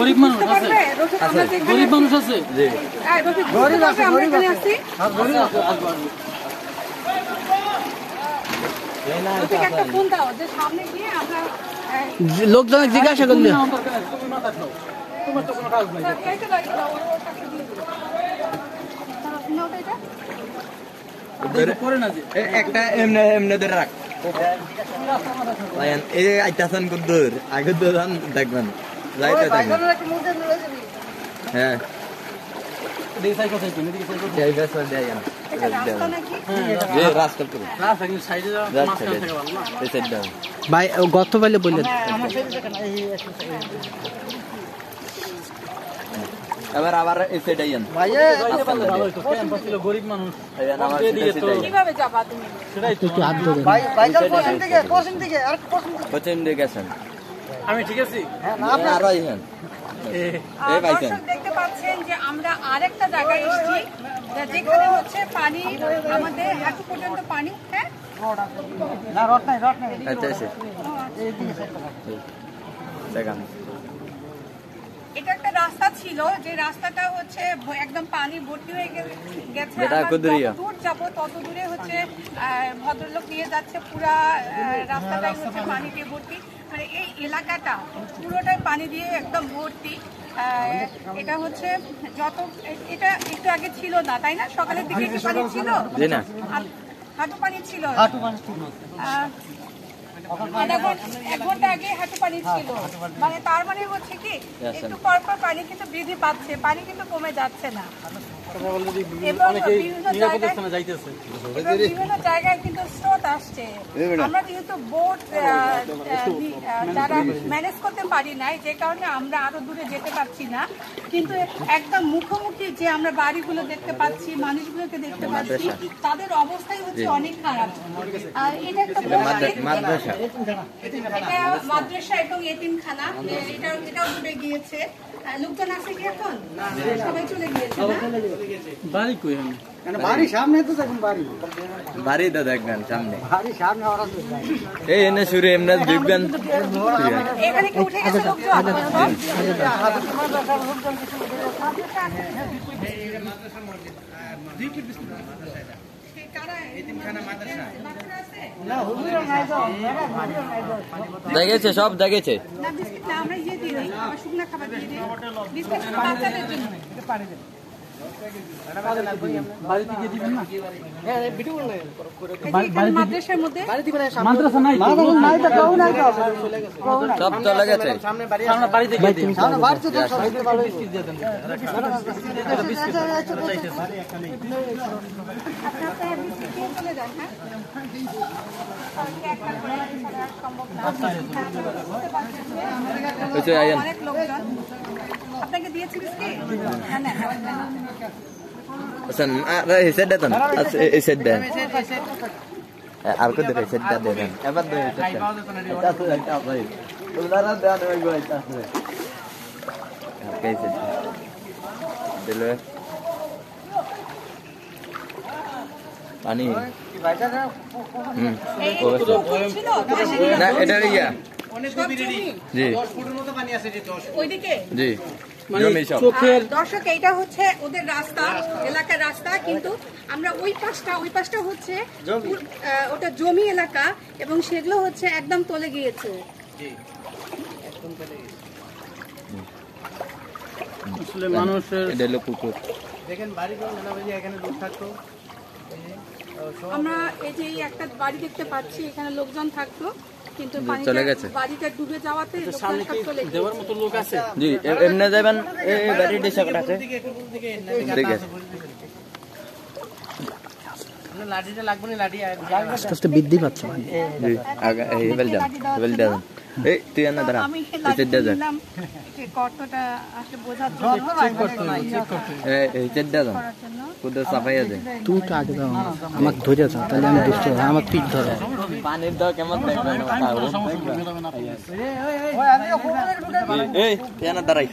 গরিব মানুষ আছে, গরিব মানুষ আছে, গরিব আছে, লোকজনকে জিজ্ঞাসা করলে একটা এমনি এমনি ধরে রাখ এই আইতাছেন কুদ্দুর আগে দোকান দেখবেন যাইতে থাকবেন হ্যাঁ ভাই গত পাইলে বললেন এবার আবার এই সাইড আইয়েন গরিব মানুষ কিভাবে যাবা তুমি সেটাই তো হাত ধরে পশ্চিম দিকে গেছেন আমি ঠিক আছি আরো আইয়েন দর্শক দেখতে পাচ্ছেন যে আমরা আরেকটা জায়গায় এসেছি যেখানে হচ্ছে পানি আমাদের হাঁটু পর্যন্ত পানি। হ্যাঁ আচ্ছা আচ্ছা দেখান এটা একটা রাস্তা ছিল যে রাস্তাটা হচ্ছে একদম পানি ভর্তি হয়ে গেছে। দূর যাবো তত দূরে হচ্ছে ভদ্রলোক নিয়ে যাচ্ছে, পুরা রাস্তাটাই হচ্ছে পানি দিয়ে ভর্তি, মানে এই এলাকাটা পুরোটাই পানি দিয়ে একদম ভর্তি। এটা হচ্ছে যত এটা একটু আগে ছিল না, তাই না? সকালের দিকে একটু পানি ছিল, হাঁটু পানি ছিল, এক ঘন্টা আগে হাঁটু পানি ছিল, মানে তার মানে হচ্ছে কি একটু পর পর পানি কিন্তু বৃদ্ধি পাচ্ছে, পানি কিন্তু কমে যাচ্ছে না। এবং বিভিন্ন জায়গায় কিন্তু স্রোত আসছে। আমরা যেহেতু বোট যারা ম্যানেজ করতে পারি নাই, যে কারণে আমরা আরো দূরে যেতে পারছি না, কিন্তু একদম মুখোমুখি যে আমরা বাড়িগুলো দেখতে পাচ্ছি, মানুষগুলোকে দেখতে পাচ্ছি, তাদের অবস্থাই হচ্ছে অনেক খারাপ। এটা একটা মাদ্রাসা এবং এতিমখানা, এটাও ডুবে গিয়েছে। লোকজন আছে কি এখন? সবাই চলে গিয়েছে। বাড়ি কই? বাড়ির সামনে তো দেখুন, বাড়ি তো দেখবেন সামনে, বাড়ির সামনে এই এনে শুরু এমনি দেখবেন। এখানে কি উঠে গেছে লোকজন? দেখেছে, সব দেখেছে। না বিস্কিট না, আমরা ইয়ে দিয়ে দিই, শুকনা খাবার দিয়ে দিই, বিস্কিট বাচ্চাদের জন্য। বাড়িতে গিয়ে দিবেন না? মাদ্রাসার মধ্যে মাদ্রাসা নাই, সব চলে গেছে। সামনে বাড়িতে গিয়ে দিবেন। চলে যান। হ্যাঁ অনেক লোকজন আপনাকে দিয়েছি বিস্কিট। আচ্ছা এই সাইডটা দেন, আচ্ছা এই সাইডটা আর কত এই সাইডটা দেন। এবার দেন এটা তো একটা ভাই তোমরা দেন ওই গো এটা আছে कैसे দিলে পানি না এটা ইয়া জি 10 ফুটের মতো পানি আছে, যে 10 ওইদিকে জি দর্শক এইটা হচ্ছে ওদের রাস্তা, এলাকার রাস্তা, কিন্তু আমরা ওই পাশটা হচ্ছে ওটা জমি এলাকা, এবং সেগুলো হচ্ছে একদম তলে গিয়েছে। মানুষের দেখেন বাড়ি এখানে লোক থাকতো, আমরা এই যে একটা বাড়ি দেখতে পাচ্ছি, এখানে লোকজন থাকতো, কিন্তু বাড়িটা ডুবে যাওয়াতে দেওয়ার মতো লোক আছে। জি এমনি যাবেন, এই বাড়িটা সাকড়া আছে দেখে লাঠিটা লাগবে না, লাঠি আস্তে আস্তে বৃদ্ধি পাচ্ছে। জি আগে এই বেল দাও এই তুই না দাঁড়া এই দে দে কতটা আসলে বোঝার জন্য এই চেদ্দা দাও কুদ সাফাই আছে। তুই তো আগে দাও, আমাকে ধরে যাও, তাহলে আমি বুঝতে পারবো, আমার পিঠ ধরে। পানির দাও কেমন দেখবেন এই তুই না দাঁড়াই